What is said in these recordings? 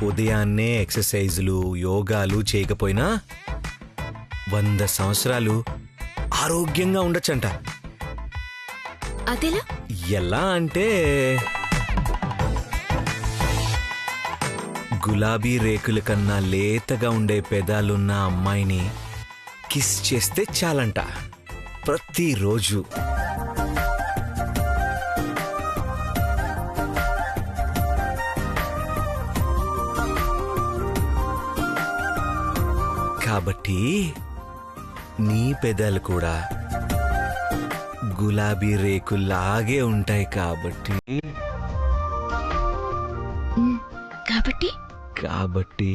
ఉదయాన్నే ఎక్సర్సైజులు యోగాలు చేయకపోయినా 100 సంవత్సరాలు ఆరోగ్యంగా ఉండొచ్చంట. అదెలా? ఎలా అంటే గులాబీ రేకుల కన్నా లేతగా ఉండే పెదాలున్న అమ్మాయిని కిస్ చేస్తే చాలంట ప్రతిరోజు. కాబట్టి నీ పెదాలు కూడా గులాబీ రేకుల్లాగే ఉంటాయి. కాబట్టి కాబట్టి కాబట్టి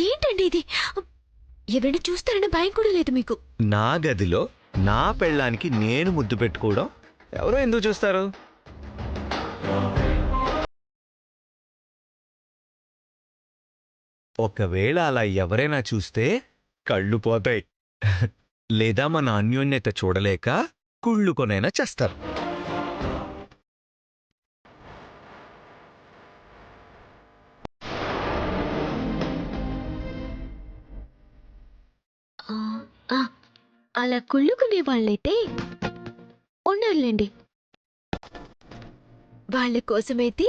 ఏంటండి ఇది? ఎవరైనా చూస్తారన్న భయం కూడా లేదు మీకు? నా గదిలో నా పెళ్ళానికి నేను ముద్దు పెట్టుకోవడం ఎవరో ఎందుకు చూస్తారు? ఒకవేళ అలా ఎవరైనా చూస్తే కళ్ళు పోతాయి, లేదా మన అన్యోన్యత చూడలేక కుళ్ళుకొనైనా చేస్తారు. అలా కుళ్ళుకునే వాళ్ళైతే ఉన్నారులేండి. వాళ్ళ కోసమైతే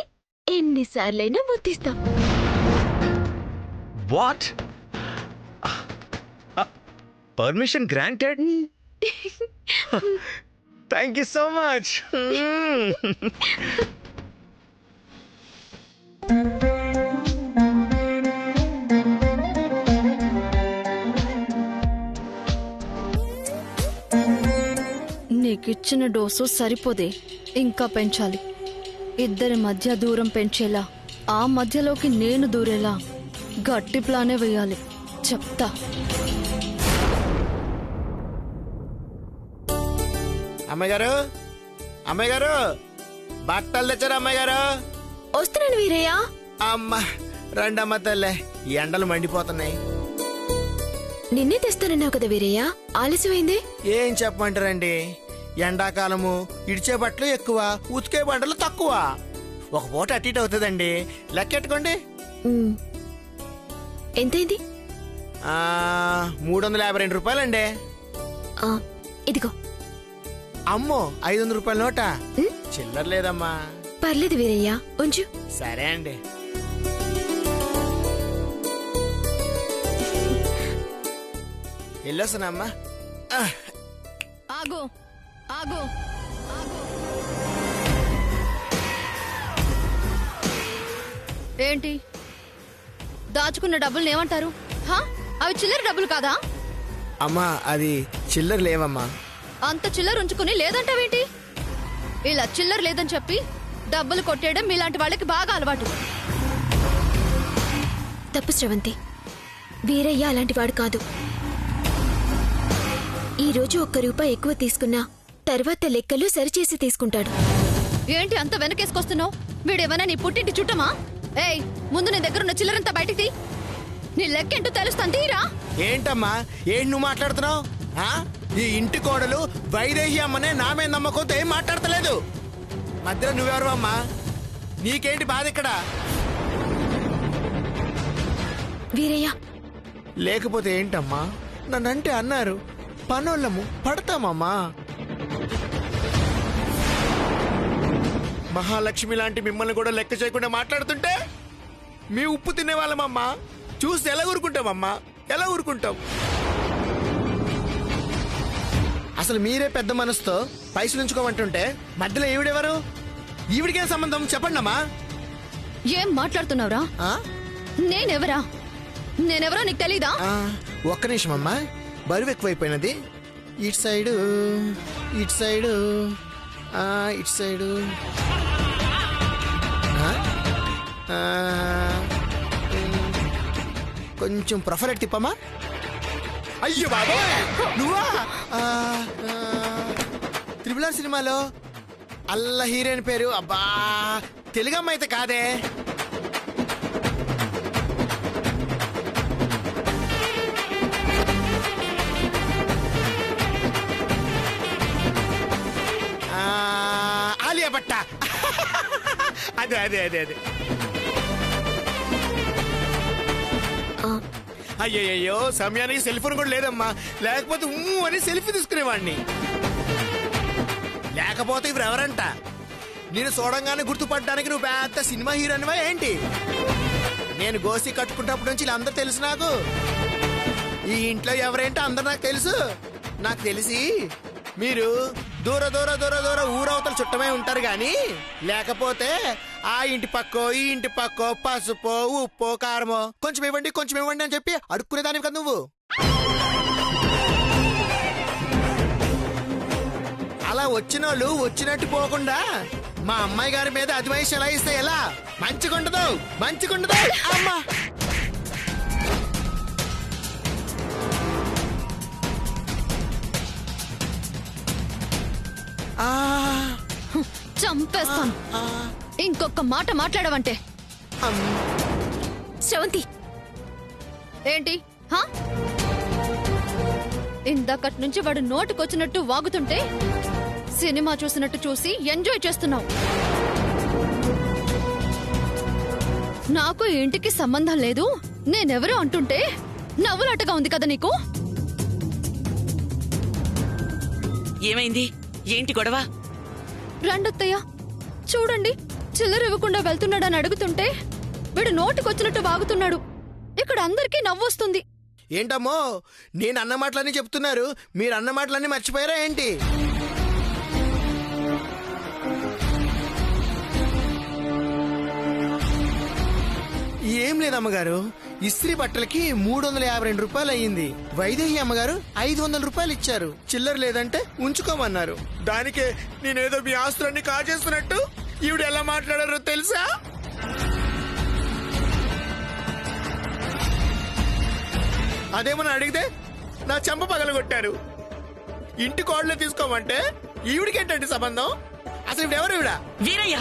ఎన్నిసార్లైనా ముద్దిస్తాం. What? Permission granted. Thank you so much. నీకిచ్చిన డోసు సరిపోదే, ఇంకా పెంచాలి. ఇద్దరి మధ్య దూరం పెంచేలా, ఆ మధ్యలోకి నేను దూరేలా గట్టి ప్లానే వేయాలి. చెప్తా. అమ్మాయిగారు, అమ్మాయిగారు, బట్టలు తెచ్చారు అమ్మాయిగారు. వస్తున్నాను వీరయ్య. అమ్మ రండమ్మ తల్లే, ఎండలు మండిపోతున్నాయి. నిన్నే తెస్తానన్నావు కదా వీరయ్య, ఆలస్యమైంది. ఏం చెప్పమంటారండి, ఎండాకాలము ఇడిచే బట్టలు ఎక్కువ, ఉతికే బట్టలు తక్కువ. ఒక పూట అటు ఇటు అవుతుందండి, లెక్కెట్టుకోండి. ఎంతైంది? 352 రూపాయలండి. ఇదిగో. అమ్మో, 500 రూపాయల నోట. చిల్లర లేదమ్మా. పర్లేదు వీరయ్య, ఉంచు. సరే అండి. వెళ్ళొస్తానమ్మా. ఆగు ఆగు ఆగు. ఏంటి దాచుకున్న డబ్బులు ఏమంటారు? అవి చిల్లర డబ్బులు కాదా? అమ్మా, అది చిల్లర లేవమ్మా. అంత చిల్లర ఉంచుకుని లేదంటావేంటి? ఇలా చిల్లర లేదని చెప్పి డబ్బులు కొట్టేయడం మీలాంటి వాళ్ళకి బాగా అలవాటు. తప్పు శ్రవంతి, వీరయ్య అలాంటి వాడు కాదు. ఈ రోజు ₹1 ఎక్కువ తీసుకున్నా తర్వాత లెక్కలు సరిచేసి తీసుకుంటాడు. ఏంటి అంత వెనకేసుకొస్తున్నావు? వీడేమన్నా నీ పుట్టింటి చుట్టమా? ఏయ్, ముందు నీ దగ్గరున్న చిల్లరంతా బయటికి తీ. నీ లెక్కేంటో తెలుస్తాను, తీరా. ఏంటమ్మా, ఏంటి నువ్వు మాట్లాడుతున్నావు? ఈ ఇంటి కోడలు వైదేహి అమ్మనే నా మీద నమ్మకంతో ఏం మాట్లాడతలేదు. మధ్యలో నువ్వెవరు అమ్మా? నీకేంటి బాధ ఇక్కడ? వీరయ్య, లేకపోతే ఏంటమ్మా, నన్నంటే అన్నారు, పనోళ్ళము పడతామమ్మా. మహాలక్ష్మి లాంటి మిమ్మల్ని కూడా లెక్క చేయకుండా మాట్లాడుతుంటే మీ ఉప్పు తినేవాళ్ళమమ్మా. చూసి ఎలా ఊరుకుంటామమ్మా, ఎలా ఊరుకుంటాం? అసలు మీరే పెద్ద మనసుతో పైసలు ఉంచుకోమంటుంటే మధ్యలో ఈవిడెవరు? ఈవిడికేం సంబంధం చెప్పండమ్మా. ఏం మాట్లాడుతున్నావురా? నేనెవరా? నేనెవరో నీకు తెలీదా? ఒక్క నిమిషం అమ్మా, బరువు ఎక్కువైపోయినది. ఇటు సైడు, ఇటు సైడు, ఇటు సైడు. కొంచెం ప్రొఫైల్ తిప్పమ్మా. అయ్యో బాబా, నువ్వా? త్రిపుల్ ఆర్ సినిమాలో అల్ల హీరోయిన్ పేరు, అబ్బా తెలుగమ్మ అయితే కాదే. అదే అదే అదే అదే ఆ, అయ్యయ్యో సమయానికి సెల్ ఫోన్ కూడా లేదమ్మా, లేకపోతే అని సెల్ఫీ తీసుకునేవాడిని. లేకపోతే ఇప్పుడు ఎవరంట నేను చూడంగానే గుర్తుపట్టడానికి నువ్వు పెద్ద సినిమా హీరోనివా ఏంటి? నేను గోసి కట్టుకున్నప్పటి నుంచి ఇలా అందరూ తెలుసు నాకు. ఈ ఇంట్లో ఎవరేంటో అందరు నాకు తెలుసు. నాకు తెలిసి మీరు దూర దూర దూర దూర ఊరవతల చుట్టమే ఉంటారు గాని, లేకపోతే ఆ ఇంటి పక్కో ఈ ఇంటి పక్కో పసుపో ఉప్పో కారమో కొంచెం ఇవ్వండి అని చెప్పి అడుక్కునేదానివి కదా నువ్వు. అలా వచ్చినోళ్ళు వచ్చినట్టు పోకుండా మా అమ్మాయి గారి మీద అధివైష్ ఎలా ఇస్తే ఎలా? మంచిగుండదు అమ్మా. చంపేస్తాను ఇంకొక మాట మాట్లాడవంటే. శ్రవంతి, ఏంటి హా? ఇందాకటి నుంచి వాడు నోటికొచ్చినట్టు వాగుతుంటే సినిమా చూసినట్టు చూసి ఎంజాయ్ చేస్తున్నావు. నాకు ఈ ఇంటికి సంబంధం లేదు, నేనెవరో అంటుంటే నవ్వులాటగా ఉంది కదా నీకు? ఏమైంది? ఏంటి గొడవ? రండత్తయ్య, చూడండి, చిల్లర ఇవ్వకుండా వెళ్తున్నాడని అడుగుతుంటే వీడు నోటికొచ్చినట్టు వాగుతున్నాడు. ఇక్కడ అందరికీ నవ్వొస్తుంది. ఏంటమ్మో నేను అన్న మాటలన్నీ చెప్తున్నారు, మీరు అన్న మాటలన్నీ మర్చిపోయారా ఏంటి? ఏం లేదు అమ్మగారు, ఇస్త్రీ బట్టలకి 352 రూపాయలు అయ్యింది. వైదేహి అమ్మగారు 500 రూపాయలు ఇచ్చారు. చిల్లర లేదంటే ఉంచుకోమన్నారు. దానికే నేనేదో మీ ఆస్తులన్నీ కాజేస్తున్నట్టు ఈవిడ ఎలా మాట్లాడారో తెలుసా? అదేమని అడిగితే నా చెంప పగలగొట్టారు. ఇంటి కోడలు తీసుకోమంటే ఈవిడికేంటండి సంబంధం? అసలు ఇవిడెవరు ఈవిడ? వీరయ్య,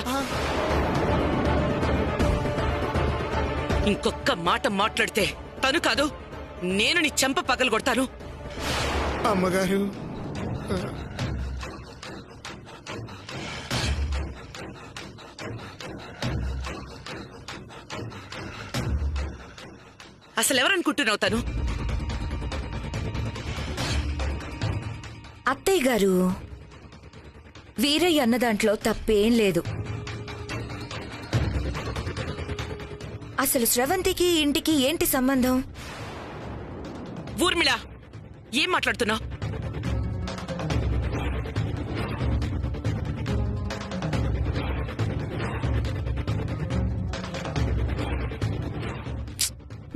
ఇంకొక్క మాట మాట్లాడితే తను కాదు నేను నీ చెంప పగలు కొడతాను. అమ్మగారు, అసలు ఎవరనుకుంటున్నావు తను? అత్తయ్య గారు, వీరయ్య అన్న దాంట్లో తప్పేం లేదు. అసలు స్రవంతికి ఇంటికి ఏంటి సంబంధం? ఊర్మిళ, ఏం మాట్లాడుతున్నావు?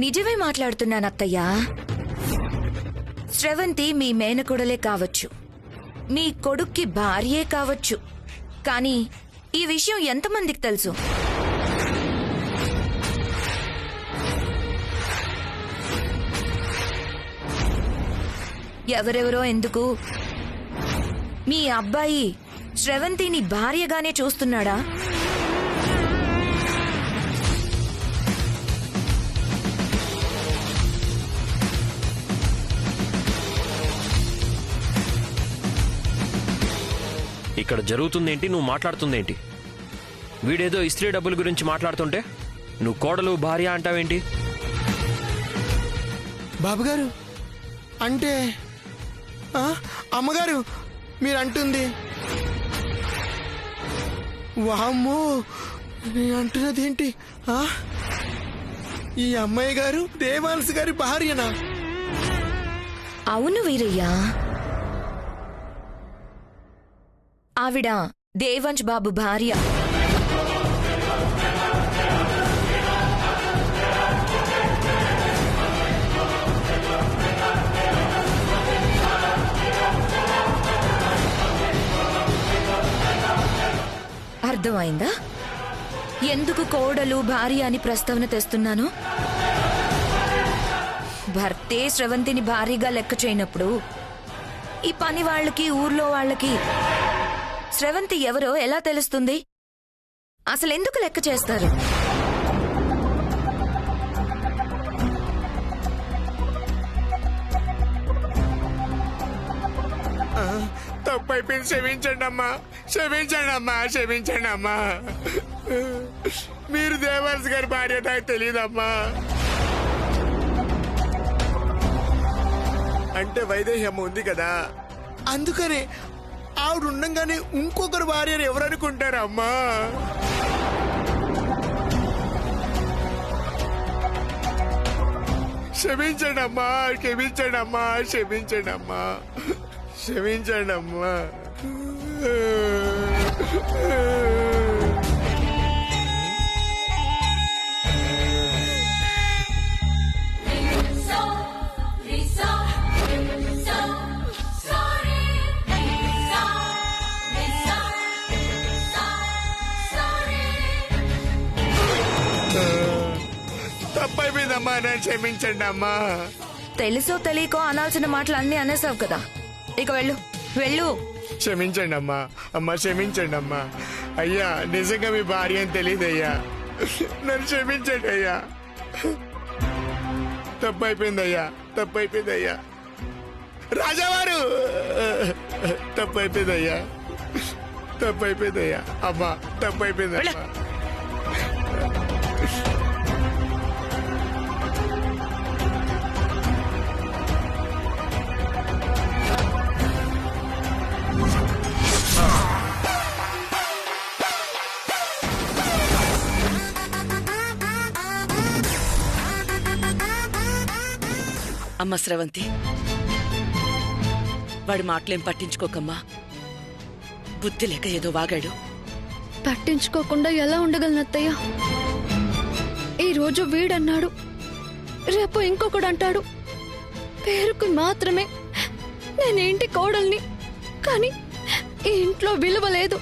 నిజమే మాట్లాడుతున్నాను అత్తయ్య. స్రవంతి మీ మేనకోడలే కావచ్చు, మీ కొడుక్కి భార్యే కావచ్చు, కానీ ఈ విషయం ఎంతమందికి తెలుసు? ఎవరెవరో ఎందుకు, మీ అబ్బాయి స్రవంతిని భార్యగానే చూస్తున్నాడా? ఇక్కడ జరుగుతుందేంటి, నువ్వు మాట్లాడుతుందేంటి? వీడేదో ఇస్త్రీ డబ్బుల గురించి మాట్లాడుతుంటే నువ్వు కోడలు భార్య అంటావేంటి? బాబుగారు అంటే అమ్మగారు మీరు అంటుంది వామ్మో, నేను అంటున్నది ఏంటి? ఈ అమ్మాయి గారు దేవాంశ్ గారి భార్యనా? అవును వీరయ్య, ఆవిడ దేవంశ్ బాబు భార్య. అర్థమైందా ఎందుకు కోడలు భార్య అని ప్రస్తావన తెస్తున్నాను? భర్తే స్రవంతిని భార్యగా లెక్క చేయనప్పుడు ఈ పని వాళ్ళకి ఊర్లో వాళ్ళకి స్రవంతి ఎవరో ఎలా తెలుస్తుంది? అసలెందుకు లెక్క చేస్తారు? తప్పైపోయింది, క్షమించండి అమ్మా, క్షమించండి అమ్మా, క్షమించండి అమ్మా. మీరు దేవర్స్ గారి భార్య నాకు తెలియదమ్మా. అంటే వైదేహ్యమ్మ ఉంది కదా, అందుకని ఆవిడ ఉండంగానే ఇంకొకరు భార్యను ఎవరనుకుంటారమ్మా? క్షమించండి అమ్మా, క్షమించండి అమ్మా, క్షమించండి అమ్మా, క్షమించండి అమ్మా. తప్పైపోయిందమ్మా, నన్ను క్షమించండి అమ్మా. తెలుసో తెలియకో అనాల్సిన మాటలు అన్నీ అనేసావు కదా, ఇక వెళ్ళు వెళ్ళు. క్షమించండి అమ్మా, అమ్మా క్షమించండి అమ్మా. అయ్యా నిజంగా మీ భార్య అని తెలియదయ్యా, నన్ను క్షమించండి అయ్యా. తప్పైపోయిందయ్యా, తప్పైపోయిందయ్యా. రాజావారు తప్పైపోయిందయ్యా, తప్పైపోయిందయ్యా. అమ్మా తప్పైపోయిందమ్మా. అమ్మ స్రవంతి, వాడి మాటలేం పట్టించుకోకమ్మా. బుద్ధి లేక ఏదో వాగాడు. పట్టించుకోకుండా ఎలా ఉండగలను అత్తయ్య? ఈ రోజు వీడన్నాడు, రేపు ఇంకొకడు అంటాడు. పేరుకు మాత్రమే నేను ఇంటి కోడల్ని, కానీ ఈ ఇంట్లో విలువ లేదు,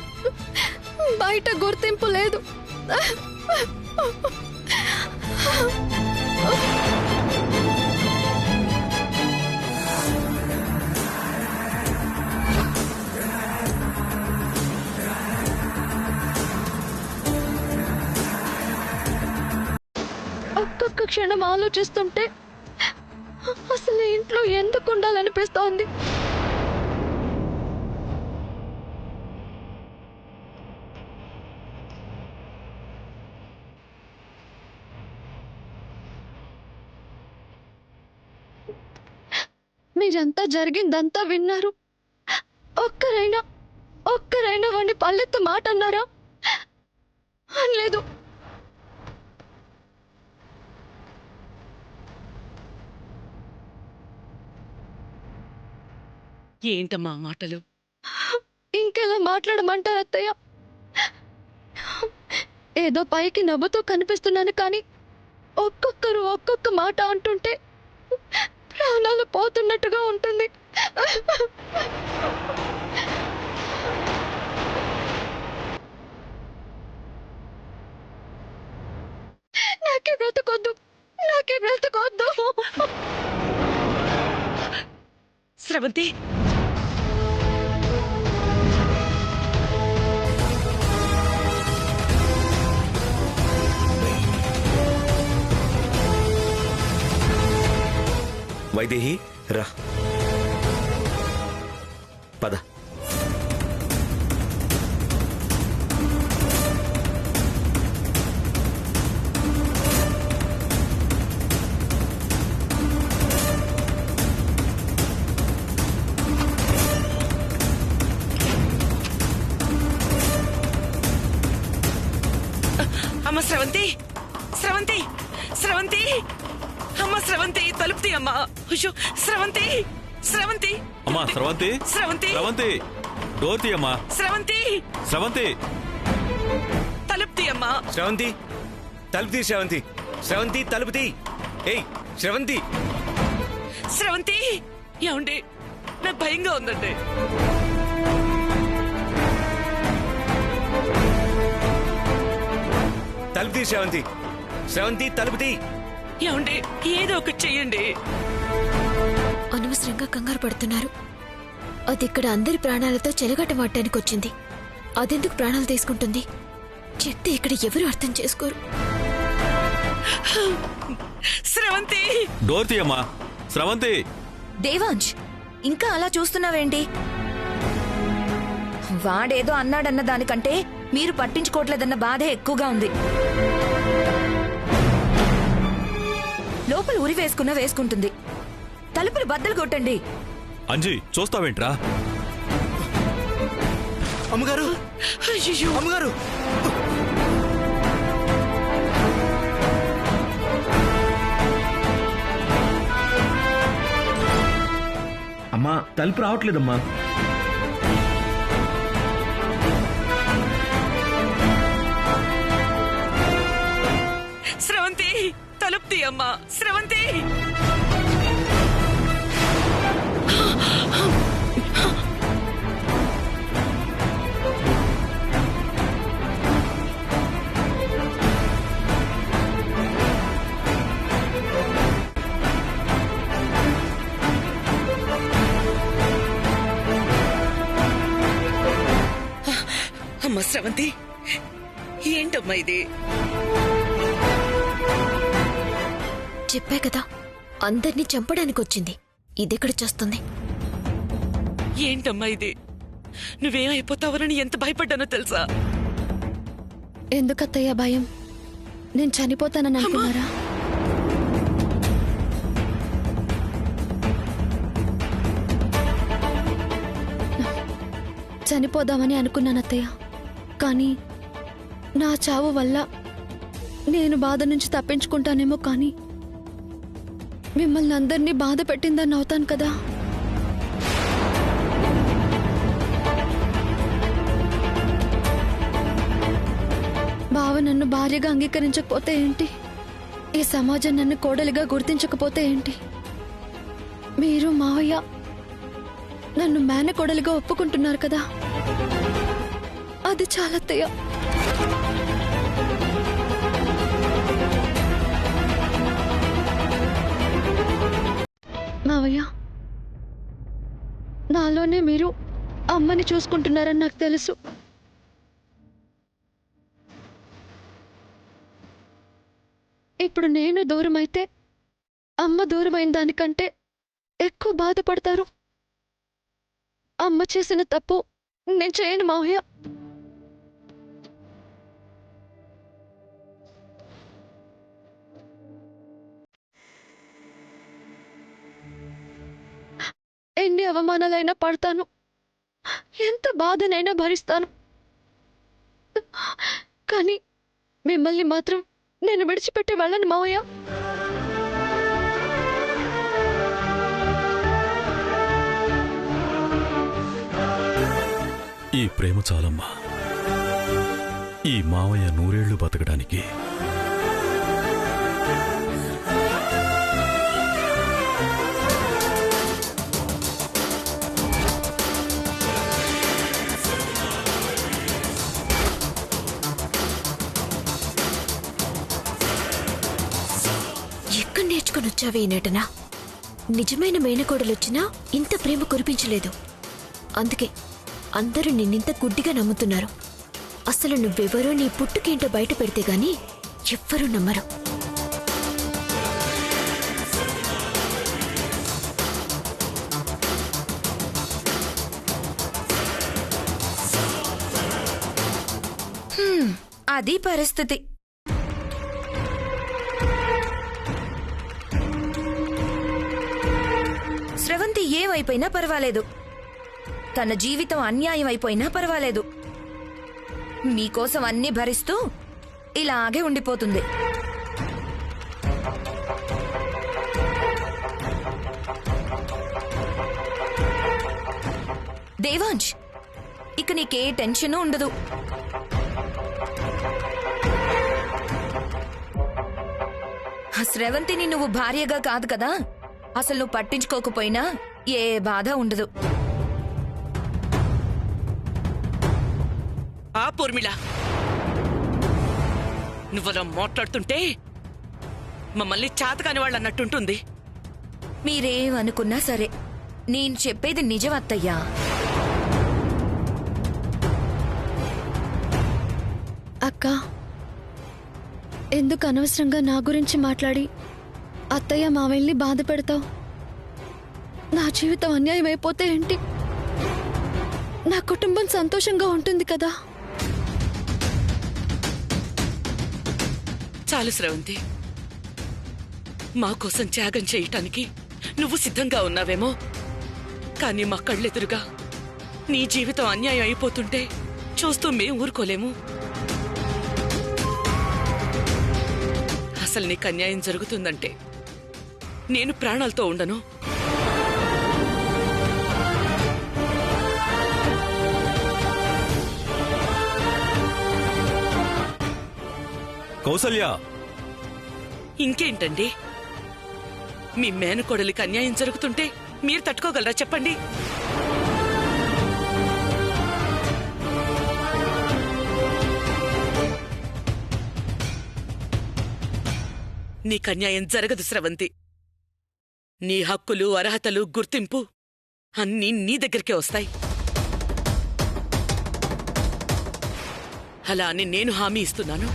బయట గుర్తింపు లేదు. ఒక్కొక్క క్షణం ఆలోచిస్తుంటే అసలు ఇంట్లో ఎందుకు ఉండాలనిపిస్తోంది. మీరంతా జరిగిందంతా విన్నారు. ఒక్కరైనా వాడిని పల్లెత్తు మాట అన్నారా? అనలేదు. ఏంటమ్మా మాటలు? ఇంకెలా మాట్లాడమంటారు అత్తయ్య? ఏదో పైకి నవ్వుతూ కనిపిస్తున్నాను, కానీ ఒక్కొక్కరు ఒక్కొక్క మాట అంటుంటే ప్రాణాలు పోతున్నట్టుగా ఉంటుంది. నాకే బ్రతకొద్దు, నాకే బ్రతకొద్దు. స్రవంతి, వైదేహి రా, పద. అమ్మ స్రవంతి, స్రవంతి, స్రవంతి, అమ్మ స్రవంతి, తలుపుతి అమ్మా. అయ్యో స్రవంతి, స్రవంతి, అమ్మా స్రవంతి, స్రవంతి, స్రవంతి, డోర్ తీయమ్మా. స్రవంతి, స్రవంతి, తలుపుతి అమ్మా. శ్రవంతి తలుపు తీ, శ్రవంతి, శ్రవంతి తలుపు తీ. ఏయ్ శ్రవంతి. స్రవంతి, ఏమండి నాకు భయంగా ఉందండి. తలుపు తీ శ్రవంతి, శ్రవంతి తలుపు తీ. ఏమండి ఏదో ఒకటి చెయ్యండి. అనవసరంగా కంగారు పడుతున్నారు. అది ఇక్కడ అందరి ప్రాణాలతో చెలగటమాడటానికి వచ్చింది. అదెందుకు ప్రాణాలు తీసుకుంటుంది? చెప్తే ఇక్కడ ఎవరు అర్థం చేసుకోరు. స్రవంతి, డోర్ తీయమ్మా. స్రవంతి. దేవాంశ్, ఇంకా అలా చూస్తున్నావేంటి? వాడేదో అన్నాడన్న దానికంటే మీరు పట్టించుకోవట్లేదన్న బాధే ఎక్కువగా ఉంది. లోపల ఉరి వేసుకున్నా వేసుకుంటుంది. తలుపులు బద్దలు కొట్టండి. అంజీ చూస్తావేంట్రా? అమ్మగారు, అయ్యయ్యో. అమ్మగారు, అమ్మా తలుపు రావట్లేదమ్మా. స్రవంతి, తలుపు తీయమ్మా. స్రవంతి, అమ్మ స్రవంతి, ఏంటమ్మా ఇది? చెప్పా కదా, అందర్నీ చంపడానికి వచ్చింది. ఇదెక్కడ చేస్తుంది? ఏంటమ్మా ఇది? నువ్వేమైపోతావని ఎంత భయపడ్డానో తెలుసా? ఎందుకత్తయ్య భయం? నేను చనిపోతానని అనుకున్నారా? చనిపోదామని అనుకున్నానత్తయ్య. కానీ నా చావు వల్ల నేను బాధ నుంచి తప్పించుకుంటానేమో, కానీ మిమ్మల్ని అందరినీ బాధ పెట్టిందని అవుతాను కదా. బావ నన్ను భార్యగా అంగీకరించకపోతే ఏంటి? ఈ సమాజం నన్ను కోడలిగా గుర్తించకపోతే ఏంటి? మీరు మావయ్య నన్ను మేనకోడలిగా ఒప్పుకుంటున్నారు కదా, అది చాలత్తయ్య. మావయ్య, నాలోనే మీరు అమ్మని చూసుకుంటున్నారని నాకు తెలుసు. ఇప్పుడు నేను దూరమైతే అమ్మ దూరమైన దానికంటే ఎక్కువ బాధపడతారు. అమ్మ చేసిన తప్పు నేను చేయను మావయ్య. ఎన్ని అవమానాలైనా పడతాను, ఎంత బాధనైనా భరిస్తాను. కానీ మిమ్మల్ని మాత్రం నేను విడిచిపెట్టి వెళ్ళను మావయ్య. ఈ ప్రేమ చాలమ్మా, ఈ మావయ్య 100 ఏళ్లు బతకడానికి. ఎక్కడ నేర్చుకుని వచ్చావే ఈ నటన? నిజమైన మేనకోడలొచ్చినా ఇంత ప్రేమ కురిపించలేదు. అందుకే అందరూ నిన్నింత గుడ్డిగా నమ్ముతున్నారు. అసలు నువ్వెవరో నీ పుట్టుకేంటో బయట పెడితే గాని ఎవ్వరూ నమ్మరు. అది పరిస్థితి. స్రవంతి ఏమైపోయినా పర్వాలేదు, తన జీవితం అన్యాయం అయిపోయినా పర్వాలేదు, మీకోసం అన్నీ భరిస్తూ ఇలాగే ఉండిపోతుంది. దేవాంశ్, ఇక నీకే టెన్షన్ ఉండదు. స్రవంతిని నువ్వు భార్యగా కాదు కదా, అసలు నువ్వు పట్టించుకోకపోయినా ఏ బాధ ఉండదు. ఆ పూర్మిళ, నువ్వలా మాట్లాడుతుంటే మమ్మల్ని చాతకాని వాళ్ళు అన్నట్టుంటుంది. మీరేమనుకున్నా సరే, నేను చెప్పేది నిజం అత్తయ్యా. అక్క, ఎందుకు అనవసరంగా నా గురించి మాట్లాడి అత్తయ్య మావయ్యని బాధ పెడతావు? నా జీవితం అన్యాయం అయిపోతే ఏంటి? నా కుటుంబం సంతోషంగా ఉంటుంది కదా. చాలు స్రవంతి. మా కోసం త్యాగం చేయటానికి నువ్వు సిద్ధంగా ఉన్నావేమో, కానీ మా కళ్ళెదురుగా నీ జీవితం అన్యాయం అయిపోతుంటే చూస్తూ మేం ఊరుకోలేము. అసలు నీకు అన్యాయం జరుగుతుందంటే నేను ప్రాణాలతో ఉండను. కౌసల్య, ఇంకేంటండి, మీ మేనకోడలికి అన్యాయం జరుగుతుంటే మీరు తట్టుకోగలరా చెప్పండి? నీకన్యాయం జరగదు స్రవంతి. నీ హక్కులు, అర్హతలు, గుర్తింపు అన్నీ నీ దగ్గరికే వస్తాయి. అలా అని నేను హామీ ఇస్తున్నాను.